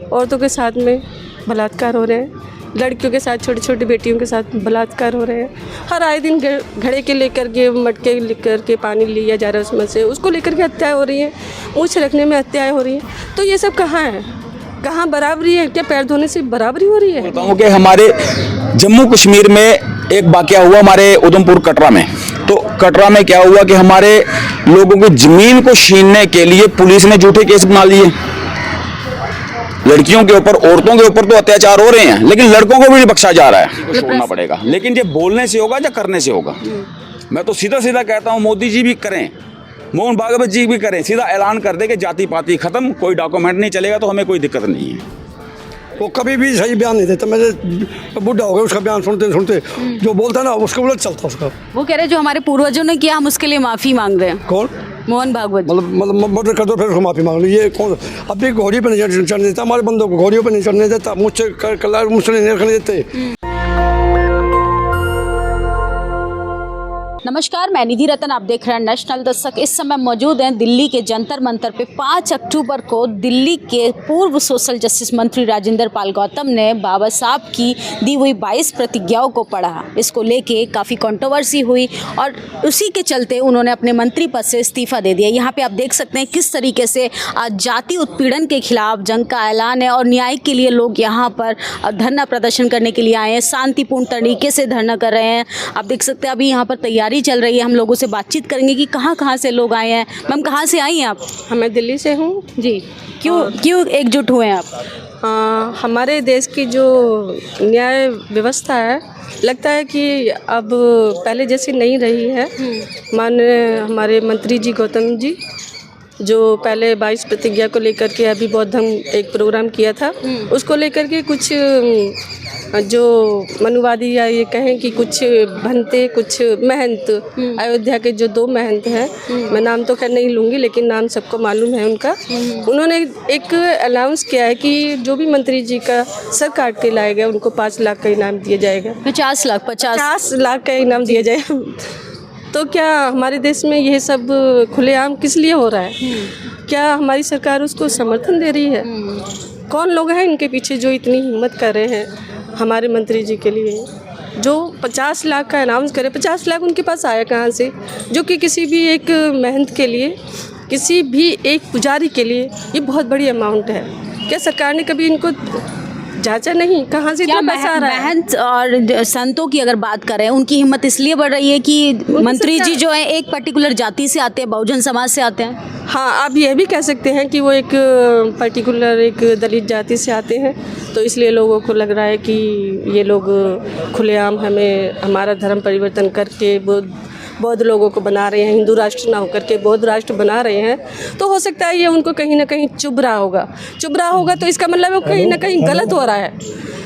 औरतों के साथ में बलात्कार हो रहे हैं, लड़कियों के साथ, छोटी छोटी बेटियों के साथ बलात्कार हो रहे हैं। हर आए दिन घड़े के लेकर के, मटके लेकर के पानी लिया जा रहा है, उसमें से उसको लेकर के हत्याएं हो रही हैं, मुँह छिड़कने में हत्याएं हो रही हैं। तो ये सब कहाँ है? कहाँ बराबरी है? क्या पैर धोने से बराबरी हो रही है? बताऊँ कि हमारे जम्मू कश्मीर में एक वाकया हुआ हमारे उधमपुर कटरा में। तो कटरा में क्या हुआ कि हमारे लोगों की जमीन को छीनने के लिए पुलिस ने झूठे केस बना लिए। लड़कियों के ऊपर, औरतों के ऊपर तो अत्याचार हो रहे हैं, लेकिन लड़कों को भी नहीं बख्शा जा रहा है। छोड़ना पड़ेगा, लेकिन ये बोलने से होगा या करने से होगा। मैं तो सीधा सीधा कहता हूँ, मोदी जी भी करें, मोहन भागवत जी भी करें, सीधा ऐलान कर दे कि जाति पाति खत्म, कोई डॉक्यूमेंट नहीं चलेगा, तो हमें कोई दिक्कत नहीं है। वो कभी भी सही बयान नहीं देता। मेरे बुढ़ा हो गया, उसका बयान सुनते सुनते जो बोलता है ना उसका उलट चलता उसका। वो कह रहे जो हमारे पूर्वजों ने किया हम उसके लिए माफ़ी मांग रहे हैं। कौन? मोहन भागवत। मतलब मर्डर कर दो फिर उसको माफ़ी मांग लो। ये कौन? अभी घोड़ी पे नहीं चढ़ने देता, हमारे बंदों को घोड़ियों पे नहीं चढ़ने देता, मुझसे नहीं रखने देते। नमस्कार, मैं निधि रतन, आप देख रहे हैं नेशनल दस्तक। इस समय मौजूद हैं दिल्ली के जंतर मंतर पे। 5 अक्टूबर को दिल्ली के पूर्व सोशल जस्टिस मंत्री राजेंद्र पाल गौतम ने बाबा साहब की दी हुई 22 प्रतिज्ञाओं को पढ़ा। इसको लेके काफ़ी कंट्रोवर्सी हुई और उसी के चलते उन्होंने अपने मंत्री पद से इस्तीफा दे दिया। यहाँ पे आप देख सकते हैं किस तरीके से आज जाति उत्पीड़न के खिलाफ जंग का ऐलान है और न्याय के लिए लोग यहाँ पर धरना प्रदर्शन करने के लिए आए हैं। शांतिपूर्ण तरीके से धरना कर रहे हैं। आप देख सकते हैं अभी यहाँ पर तैयारी चल रही है। हम लोगों से बातचीत करेंगे कि कहाँ से लोग आए हैं। मैम, कहाँ से आई हैं आप? मैं दिल्ली से हूँ जी। क्यों एकजुट हुए हैं आप? हमारे देश की जो न्याय व्यवस्था है, लगता है कि अब पहले जैसी नहीं रही है। माननीय हमारे मंत्री जी गौतम जी, जो पहले 22 प्रतिज्ञा को लेकर के अभी बौद्धम एक प्रोग्राम किया था, उसको लेकर के कुछ जो मनुवादी या ये कहें कि कुछ भंते, कुछ महंत, अयोध्या के जो 2 महंत हैं, मैं नाम तो खैर नहीं लूँगी लेकिन नाम सबको मालूम है उनका, उन्होंने एक अनाउंस किया है कि जो भी मंत्री जी का सर काट के लाया गया उनको 5 लाख का इनाम दिया जाएगा। 50 लाख का इनाम दिया जाएगा। तो क्या हमारे देश में यह सब खुलेआम किस लिए हो रहा है? क्या हमारी सरकार उसको समर्थन दे रही है? कौन लोग हैं इनके पीछे जो इतनी हिम्मत कर रहे हैं हमारे मंत्री जी के लिए, जो 50 लाख का अनाउंस करे? 50 लाख उनके पास आया कहाँ से, जो कि किसी भी एक महंत के लिए, किसी भी एक पुजारी के लिए ये बहुत बड़ी अमाउंट है। क्या सरकार ने कभी इनको जांचा नहीं? कहाँ से इतना पैसा आ रहा है? महंत और संतों की अगर बात करें, उनकी हिम्मत इसलिए बढ़ रही है कि मंत्री जी जो है एक पर्टिकुलर जाति से आते हैं, बहुजन समाज से आते हैं। हाँ, आप ये भी कह सकते हैं कि वो एक पर्टिकुलर एक दलित जाति से आते हैं, तो इसलिए लोगों को लग रहा है कि ये लोग खुलेआम हमें हमारा धर्म परिवर्तन करके बौद्ध लोगों को बना रहे हैं, हिंदू राष्ट्र ना होकर के बौद्ध राष्ट्र बना रहे हैं। तो हो सकता है ये उनको कहीं ना कहीं चुभ रहा होगा। तो इसका मतलब है कहीं ना कहीं गलत हो रहा है,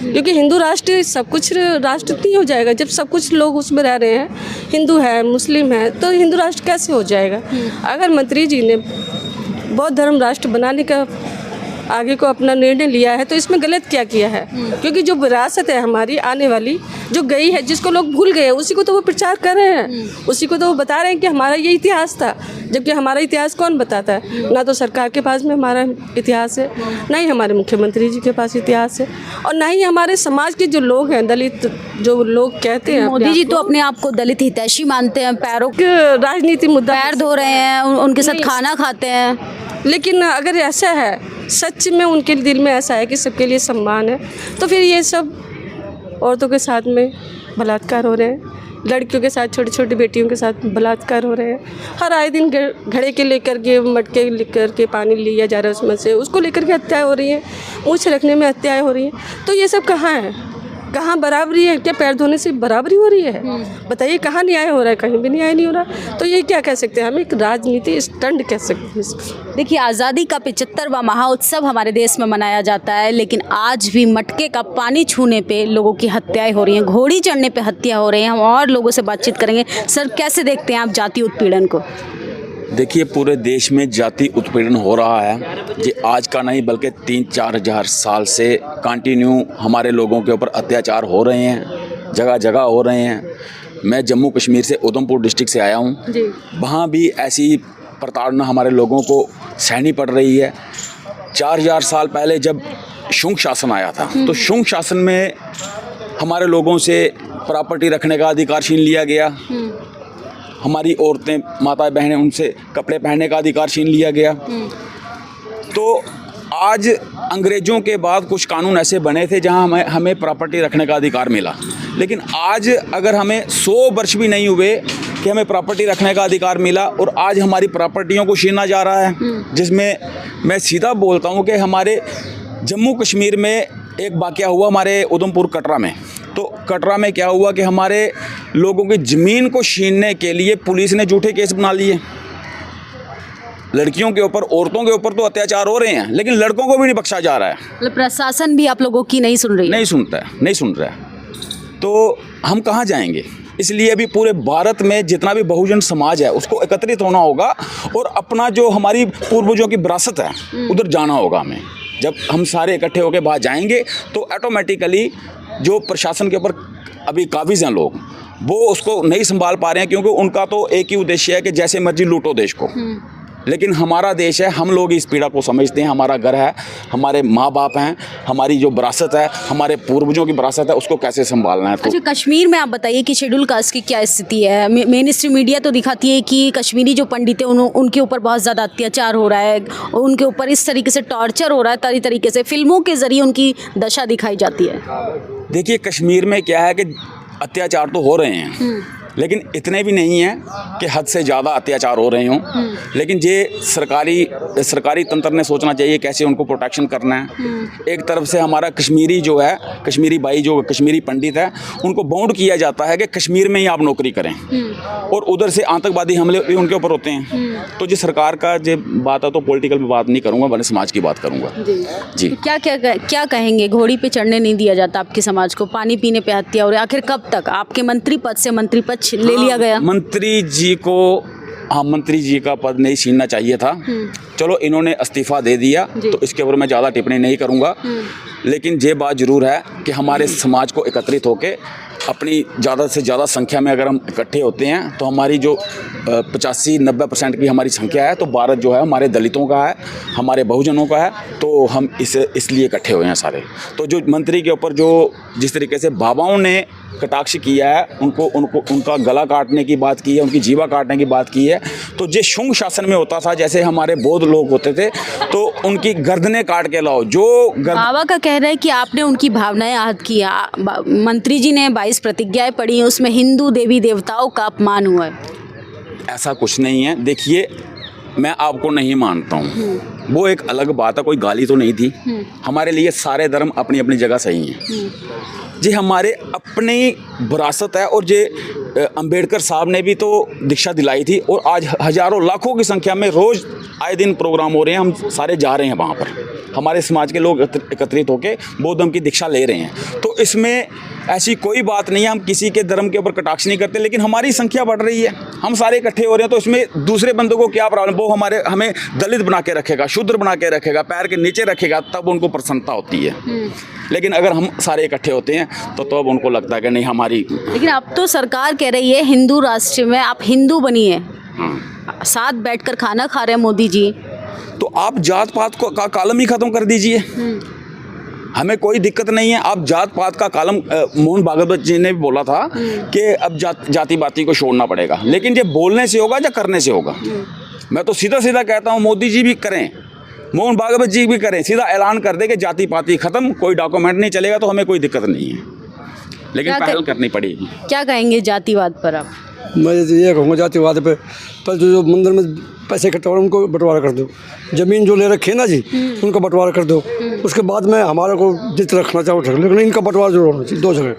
क्योंकि हिंदू राष्ट्र सब कुछ राष्ट्र नहीं हो जाएगा। जब सब कुछ लोग उसमें रह रहे हैं, हिंदू है, मुस्लिम है, तो हिंदू राष्ट्र कैसे हो जाएगा? अगर मंत्री जी ने बौद्ध धर्म राष्ट्र बनाने का आगे को अपना निर्णय लिया है तो इसमें गलत क्या किया है? क्योंकि जो विरासत है हमारी आने वाली, जो गई है, जिसको लोग भूल गए, उसी को तो वो प्रचार कर रहे हैं, उसी को तो वो बता रहे हैं कि हमारा ये इतिहास था। जबकि हमारा इतिहास कौन बताता है? ना तो सरकार के पास में हमारा इतिहास है, ना ही हमारे मुख्यमंत्री जी के पास इतिहास है, और ना ही हमारे समाज के जो लोग हैं, दलित जो लोग कहते हैं। मोदी जी तो अपने आप को दलित हितैषी मानते हैं, पैरों राजनीति मुद्दा पैर धो रहे हैं, उनके साथ खाना खाते हैं। लेकिन अगर ऐसा है, सच में उनके दिल में ऐसा है कि सबके लिए सम्मान है, तो फिर ये सब औरतों के साथ में बलात्कार हो रहे हैं, लड़कियों के साथ, छोटी छोटी बेटियों के साथ बलात्कार हो रहे हैं। हर आए दिन घड़े के लेकर के, मटके लेकर के पानी लिया जा रहा है, उसमें से उसको लेकर के हत्याएं हो रही हैं, मुँह छिड़कने में हत्याएं हो रही हैं। तो ये सब कहाँ है? कहाँ बराबरी है? क्या पैर धोने से बराबरी हो रही है? बताइए, कहाँ न्याय हो रहा है? कहीं भी न्याय नहीं हो रहा। तो ये क्या कह सकते हैं? हम एक राजनीति स्टंट कह सकते हैं इसको। देखिए, आज़ादी का 75वां महाउत्सव हमारे देश में मनाया जाता है, लेकिन आज भी मटके का पानी छूने पे लोगों की हत्याएं हो रही हैं, घोड़ी चढ़ने पे हत्या हो रही हैं। हम और लोगों से बातचीत करेंगे। सर, कैसे देखते हैं आप जाति उत्पीड़न को? देखिए, पूरे देश में जाति उत्पीड़न हो रहा है। ये आज का नहीं बल्कि 3-4 हज़ार साल से कंटिन्यू हमारे लोगों के ऊपर अत्याचार हो रहे हैं, जगह जगह हो रहे हैं। मैं जम्मू कश्मीर से उधमपुर डिस्ट्रिक्ट से आया हूँ। वहाँ भी ऐसी प्रताड़ना हमारे लोगों को सहनी पड़ रही है। 4000 साल पहले जब शुंग शासन आया था तो शुंग शासन में हमारे लोगों से प्रॉपर्टी रखने का अधिकार छीन लिया गया। हमारी औरतें, माताएं, बहनें, उनसे कपड़े पहनने का अधिकार छीन लिया गया। तो आज अंग्रेज़ों के बाद कुछ कानून ऐसे बने थे जहां हमें प्रॉपर्टी रखने का अधिकार मिला, लेकिन आज अगर हमें 100 वर्ष भी नहीं हुए कि हमें प्रॉपर्टी रखने का अधिकार मिला और आज हमारी प्रॉपर्टियों को छीना जा रहा है। जिसमें मैं सीधा बोलता हूं कि हमारे जम्मू कश्मीर में एक वाक़या हुआ हमारे उधमपुर कटरा में। तो कटरा में क्या हुआ कि हमारे लोगों की ज़मीन को छीनने के लिए पुलिस ने झूठे केस बना लिए। लड़कियों के ऊपर, औरतों के ऊपर तो अत्याचार हो रहे हैं, लेकिन लड़कों को भी नहीं बख्शा जा रहा है। मतलब प्रशासन भी आप लोगों की नहीं सुन रही है? नहीं सुनता है, नहीं सुन रहा है। तो हम कहाँ जाएंगे? इसलिए अभी पूरे भारत में जितना भी बहुजन समाज है उसको एकत्रित होना होगा और अपना जो हमारी पूर्वजों की विरासत है उधर जाना होगा हमें। जब हम सारे इकट्ठे होकर बाहर जाएंगे तो ऑटोमेटिकली जो प्रशासन के ऊपर अभी काबिज हैं लोग, वो उसको नहीं संभाल पा रहे हैं, क्योंकि उनका तो एक ही उद्देश्य है कि जैसे मर्जी लूटो देश को। लेकिन हमारा देश है, हम लोग इस पीड़ा को समझते हैं, हमारा घर है, हमारे माँ बाप हैं, हमारी जो विरासत है, हमारे पूर्वजों की विरासत है, उसको कैसे संभालना है। तो अच्छा, कश्मीर में आप बताइए कि शेड्यूल कास्ट की क्या स्थिति है? मेन स्ट्रीम मीडिया तो दिखाती है कि कश्मीरी जो पंडित हैं उनके ऊपर बहुत ज़्यादा अत्याचार हो रहा है, उनके ऊपर इस तरीके से टॉर्चर हो रहा है, तरह तरीके से फिल्मों के ज़रिए उनकी दशा दिखाई जाती है। देखिए, कश्मीर में क्या है कि अत्याचार तो हो रहे हैं, लेकिन इतने भी नहीं हैं कि हद से ज़्यादा अत्याचार हो रहे हों। लेकिन ये सरकारी तंत्र ने सोचना चाहिए कैसे उनको प्रोटेक्शन करना है। एक तरफ से हमारा कश्मीरी जो है, कश्मीरी भाई जो कश्मीरी पंडित है, उनको बाउंड किया जाता है कि कश्मीर में ही आप नौकरी करें, और उधर से आतंकवादी हमले भी उनके ऊपर होते हैं। तो जो सरकार का जो बात है, तो पॉलिटिकल में बात नहीं करूँगा, मैंने समाज की बात करूँगा। जी, क्या क्या क्या कहेंगे? घोड़ी पे चढ़ने नहीं दिया जाता आपके समाज को, पानी पीने पे हत्या हो रही है, आखिर कब तक? आपके मंत्री पद से मंत्री पद ले लिया गया। मंत्री जी को, हाँ, मंत्री जी का पद नहीं छीनना चाहिए था। चलो, इन्होंने इस्तीफा दे दिया तो इसके ऊपर मैं ज़्यादा टिप्पणी नहीं करूँगा। लेकिन ये बात ज़रूर है कि हमारे समाज को एकत्रित होकर अपनी ज़्यादा से ज़्यादा संख्या में अगर हम इकट्ठे होते हैं तो हमारी जो 85-90% की हमारी संख्या है, तो भारत जो है हमारे दलितों का है, हमारे बहुजनों का है। तो हम इसलिए इकट्ठे हुए हैं सारे। तो जो मंत्री के ऊपर जो जिस तरीके से बाबाओं ने कटाक्ष किया है, उनका गला काटने की बात की है, उनकी जीवा काटने की बात की है, तो जो शुंग शासन में होता था, जैसे हमारे बौद्ध लोग होते थे, तो उनकी गर्दनें काट के लाओ। जो बाबा का कह रहा है कि आपने उनकी भावनाएं आहत की। मंत्री जी ने 22 प्रतिज्ञाएं पढ़ी, उसमें हिंदू देवी देवताओं का अपमान हुआ है। ऐसा कुछ नहीं है। देखिए, मैं आपको नहीं मानता हूँ, वो एक अलग बात है, कोई गाली तो नहीं थी। हमारे लिए सारे धर्म अपनी अपनी जगह सही हैं। जी, हमारे अपनी विरासत है, और जे अंबेडकर साहब ने भी तो दीक्षा दिलाई थी, और आज हज़ारों लाखों की संख्या में रोज़ आए दिन प्रोग्राम हो रहे हैं, हम सारे जा रहे हैं वहाँ पर। हमारे समाज के लोग एकत्रित होकर बौद्ध धर्म की दीक्षा ले रहे हैं। तो इसमें ऐसी कोई बात नहीं है, हम किसी के धर्म के ऊपर कटाक्ष नहीं करते, लेकिन हमारी संख्या बढ़ रही है, हम सारे इकट्ठे हो रहे हैं। तो इसमें दूसरे बंदों को क्या प्रॉब्लम? वो हमें दलित बना के रखेगा, शूद्र बना के रखेगा, पैर के नीचे रखेगा, तब उनको प्रसन्नता होती है। लेकिन अगर हम सारे इकट्ठे होते हैं तो अब उनको लगता है कि नहीं हमारी। लेकिन अब तो सरकार कह रही है हिंदू राष्ट्र में आप हिंदू बनिए, साथ बैठकर खाना खा रहे हैं मोदी जी। तो आप जात पात का कालम ही खत्म कर दीजिए, हमें कोई दिक्कत नहीं है। आप जात पात का कालम, मोहन भागवत जी ने भी बोला था कि अब जाति बाती को छोड़ना पड़ेगा, लेकिन ये बोलने से होगा या करने से होगा। मैं तो सीधा सीधा कहता हूँ, मोदी जी भी करें, मोहन भागवत जी भी करें, सीधा ऐलान कर दे कि जाति पाति खत्म, कोई डॉक्यूमेंट नहीं चलेगा, तो हमें कोई दिक्कत नहीं है, लेकिन पहल करनी पड़ेगी। क्या कहेंगे जातिवाद पर आप? मैं ये कहूँगा जातिवाद पे, पर जो मंदिर में पैसे इकट्ठा हो रहे हैं उनको बंटवारा कर दो, ज़मीन जो ले रखे हैं ना जी उनका बंटवारा कर दो। उसके बाद में हमारे को जितना रखना चाहो रख, लेकिन इनका बंटवारा जरूर होना चाहिए, 2 जगह।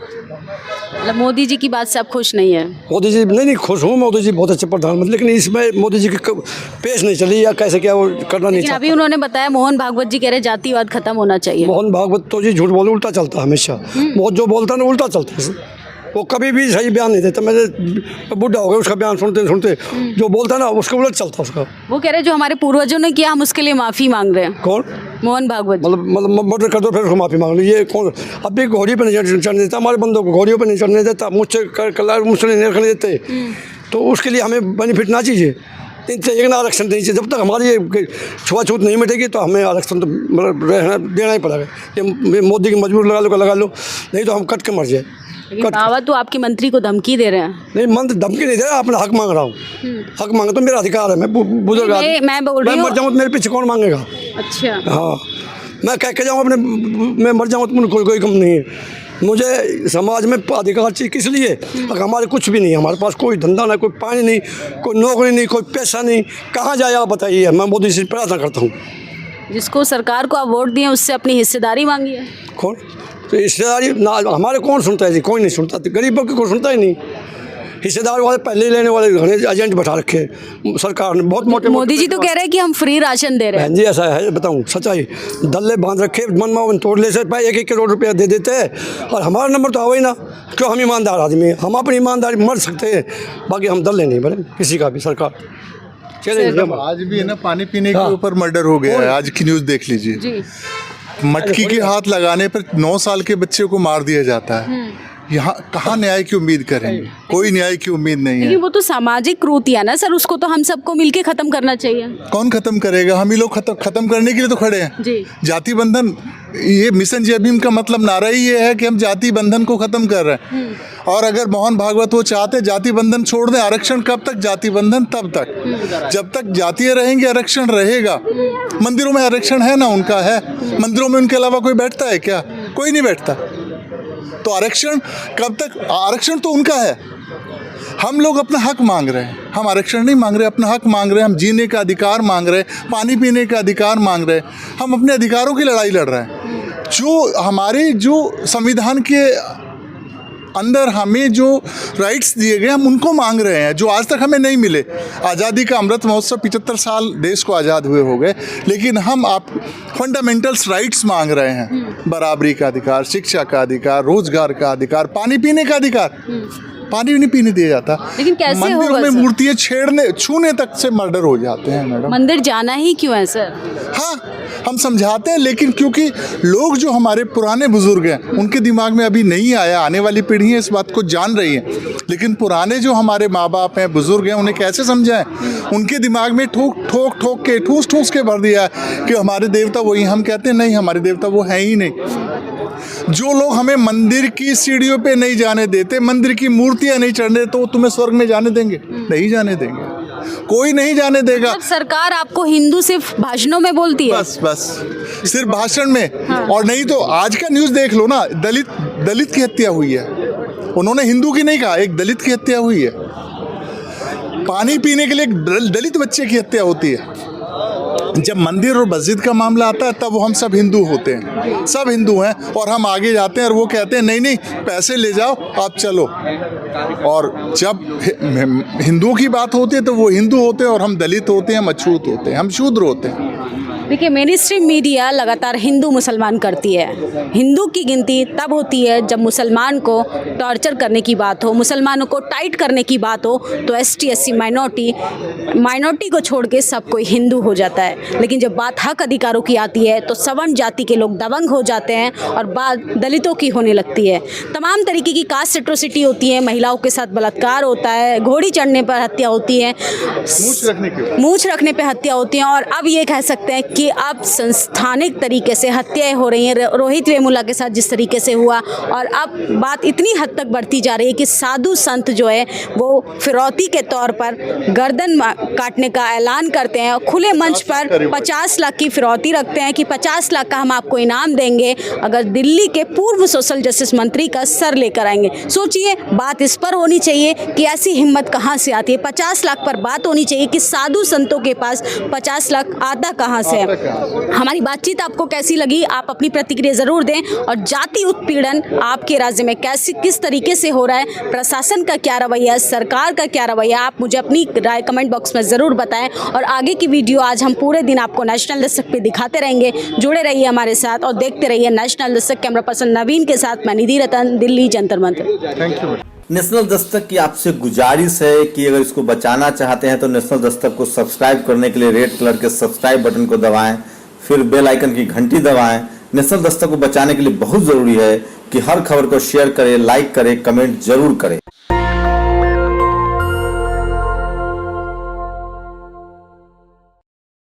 मतलब मोदी जी की बात से आप खुश नहीं है? मोदी जी नहीं खुश हूँ, मोदी जी बहुत अच्छे प्रधानमंत्री, लेकिन इसमें मोदी जी की पेश नहीं चली, या कैसे क्या वो करना नहीं चाहते। अभी उन्होंने बताया मोहन भागवत जी कह रहे जातिवाद खत्म होना चाहिए। मोहन भागवत तो जी झूठ बोले, उल्टा चलता है हमेशा। बहुत जो बोलता है ना उल्टा चलता है, वो कभी भी सही बयान नहीं देता। मैं बुढ़ा हो गया, उसका बयान सुनते जो बोलता है ना उसका उलट चलता उसका। वो कह रहे जो हमारे पूर्वजों ने किया हम उसके लिए माफ़ी मांग रहे हैं। कौन? मोहन भागवत। मतलब मर्डर कर दो फिर उसको माफ़ी मांग लो, ये कौन? अब भी घोड़ी पर नहीं चढ़ने देता, हमारे बंदों को घोड़ियों पर नहीं चढ़ने देता, मुझसे नहीं रखने देते, तो उसके लिए हमें बेनिफिट ना चाहिए। लेकिन आरक्षण नहीं चाहिए। जब तक हमारी ये छुआछूत नहीं मिटेगी तो हमें आरक्षण तो मतलब रहना देना ही पड़ेगा। ये मोदी की मजबूर लगा लो, नहीं तो हम कट के मर जाए। लेकिन बाबा तो आपके मंत्री को धमकी दे रहे हैं। नहीं, मंत्री धमकी नहीं दे रहा, अपना हक मांग रहा हूँ। हक मांगे तो मेरा अधिकार है, मैं बुजुर्ग आदमी, मैं बोल रही हूँ, मर जाऊँ तो मेरे पीछे कौन मांगेगा? अच्छा हाँ, मैं कह के जाऊँ अपने, मैं मर जाऊँ तो कोई कम नहीं है। मुझे समाज में अधिकार चाहिए, किस लिए? अगर हमारे कुछ भी नहीं है, हमारे पास कोई धंधा नहीं, कोई पानी नहीं, कोई नौकरी नहीं, कोई पैसा नहीं, कहाँ जाए आप बताइए? मैं मोदी से प्रार्थना करता हूँ। जिसको सरकार को आप वोट दिए उससे अपनी हिस्सेदारी मांगी है। कौन तो हिस्सेदारी ना हमारे कौन सुनता है जी? कोई नहीं सुनता, गरीबों की कोई सुनता ही नहीं। हिस्सेदार वाले पहले लेने वाले घने एजेंट बैठा रखे हैं सरकार ने, बहुत मोटे। मोदी जी तो कह रहे हैं कि हम फ्री राशन दे रहे हैं। बहन जी ऐसा है, बताऊं सच्चाई, दल्ले बांध रखे, मनमावन तोड़ ले से 1-1 करोड़ रुपया दे देते हैं और हमारा नंबर तो आवा ही ना। क्यों? हम ईमानदार आदमी हैं, हम अपनी ईमानदारी मर सकते हैं, बाकी हम दल्ले नहीं बने किसी का भी। सरकार चले आज भी है ना, पानी पीने के ऊपर मर्डर हो गया है। आज की न्यूज़ देख लीजिए, मटकी के हाथ लगाने पर 9 साल के बच्चे को मार दिया जाता है। यहाँ कहाँ न्याय की उम्मीद करेंगे? कोई न्याय की उम्मीद नहीं है। लेकिन वो तो सामाजिक क्रूरतियां ना सर, उसको तो हम सबको मिलके खत्म करना चाहिए। कौन खत्म करेगा? हम ही लोग खत्म करने के लिए तो खड़े हैं जी। जाति बंधन, ये मिशन जय भीम का मतलब नारा ही ये है कि हम जाति बंधन को खत्म कर रहे हैं। और अगर मोहन भागवत वो चाहते जाति बंधन छोड़ दें, आरक्षण कब तक? जाति बंधन तब तक जब तक जातीय रहेंगे, आरक्षण रहेगा। मंदिरों में आरक्षण है ना, उनका है। मंदिरों में उनके अलावा कोई बैठता है क्या? कोई नहीं बैठता। तो आरक्षण कब तक? आरक्षण तो उनका है। हम लोग अपना हक मांग रहे हैं, हम आरक्षण नहीं मांग रहे, अपना हक मांग रहे हैं। हम जीने का अधिकार मांग रहे हैं, पानी पीने का अधिकार मांग रहे हैं। हम अपने अधिकारों की लड़ाई लड़ रहे हैं। जो हमारे जो संविधान के अंदर हमें जो राइट्स दिए गए, हम उनको मांग रहे हैं, जो आज तक हमें नहीं मिले। आज़ादी का अमृत महोत्सव 75 साल देश को आज़ाद हुए हो गए, लेकिन हम आप फंडामेंटल्स राइट्स मांग रहे हैं। बराबरी का अधिकार, शिक्षा का अधिकार, रोजगार का अधिकार, पानी पीने का अधिकार। पानी नहीं पीने दिया जाता। लेकिन कैसे मंदिरों होगा में सर? मूर्तियाँ छूने तक से मर्डर हो जाते हैं मैडम। मंदिर जाना ही क्यों है सर? हाँ, हम समझाते हैं, लेकिन क्योंकि लोग जो हमारे पुराने बुजुर्ग हैं उनके दिमाग में अभी नहीं आया, आने वाली पीढ़ी इस बात को जान रही है, लेकिन पुराने जो हमारे माँ बाप हैं, बुजुर्ग हैं, उन्हें कैसे समझाएं? उनके दिमाग में ठोक के ठूस के भर दिया है कि हमारे देवता वही। हम कहते हैं नहीं, हमारे देवता वो हैं ही नहीं। जो लोग हमें मंदिर की सीढ़ियों पे नहीं जाने देते, मंदिर की मूर्तियां नहीं चढ़ने, तो तुम्हें स्वर्ग में जाने देंगे? नहीं जाने देंगे, कोई नहीं जाने देगा। सरकार आपको हिंदू सिर्फ भाषणों में बोलती है। बस सिर्फ भाषण में। हाँ। और नहीं तो आज का न्यूज़ देख लो ना, दलित की हत्या हुई है। उन्होंने हिंदू की नहीं कहा, एक दलित की हत्या हुई है। पानी पीने के लिए एक दलित बच्चे की हत्या होती है। जब मंदिर और मस्जिद का मामला आता है तब वो हम सब हिंदू होते हैं, सब हिंदू हैं, और हम आगे जाते हैं और वो कहते हैं नहीं पैसे ले जाओ आप चलो। और जब हिंदुओं की बात होती है तो वो हिंदू होते हैं और हम दलित होते हैं, हम अछूत होते हैं, हम शूद्र होते हैं। देखिए, मेन स्ट्रीम मीडिया लगातार हिंदू मुसलमान करती है। हिंदू की गिनती तब होती है जब मुसलमान को टॉर्चर करने की बात हो, मुसलमानों को टाइट करने की बात हो, तो ST SC माइनॉरिटी को छोड़ के सब कोई हिंदू हो जाता है। लेकिन जब बात हक अधिकारों की आती है तो सवर्ण जाति के लोग दबंग हो जाते हैं और बात दलितों की होने लगती है। तमाम तरीके की कास्ट एट्रोसिटी होती है, महिलाओं के साथ बलात्कार होता है, घोड़ी चढ़ने पर हत्या होती है, मूंछ रखने पर हत्या होती है। और अब ये कह सकते हैं कि अब संस्थानिक तरीके से हत्याएं हो रही हैं, रोहित वेमुला के साथ जिस तरीके से हुआ, और अब बात इतनी हद तक बढ़ती जा रही है कि साधु संत जो है वो फिरौती के तौर पर गर्दन काटने का ऐलान करते हैं, खुले मंच पर 50 लाख की फिरौती रखते हैं कि 50 लाख का हम आपको इनाम देंगे अगर दिल्ली के पूर्व सोशल जस्टिस मंत्री का सर लेकर आएंगे। सोचिए, बात इस पर होनी चाहिए कि ऐसी हिम्मत कहाँ से आती है। 50 लाख पर बात होनी चाहिए कि साधु संतों के पास 50 लाख आता कहाँ से है। हमारी बातचीत आपको कैसी लगी? आप अपनी प्रतिक्रिया जरूर दें। और जाति उत्पीड़न आपके राज्य में किस तरीके से हो रहा है, प्रशासन का क्या रवैया, सरकार का क्या रवैया, आप मुझे अपनी राय कमेंट बॉक्स में ज़रूर बताएं। और आगे की वीडियो आज हम पूरे दिन आपको नेशनल दस्तक पे दिखाते रहेंगे। जुड़े रहिए हमारे साथ और देखते रहिए नेशनल दस्तक। कैमरा पर्सन नवीन के साथ मैं Nidhi Ratan, Delhi Jantar Mantar. Thank you. National दस्तक की आपसे गुजारिश है कि अगर इसको बचाना चाहते हैं तो नेशनल दस्तक को सब्सक्राइब करने के लिए रेड कलर के सब्सक्राइब बटन को दबाएं, फिर बेल आइकन की घंटी दबाएं। नेशनल दस्तक को बचाने के लिए बहुत जरूरी है कि हर खबर को शेयर करें, लाइक करें, कमेंट जरूर करें।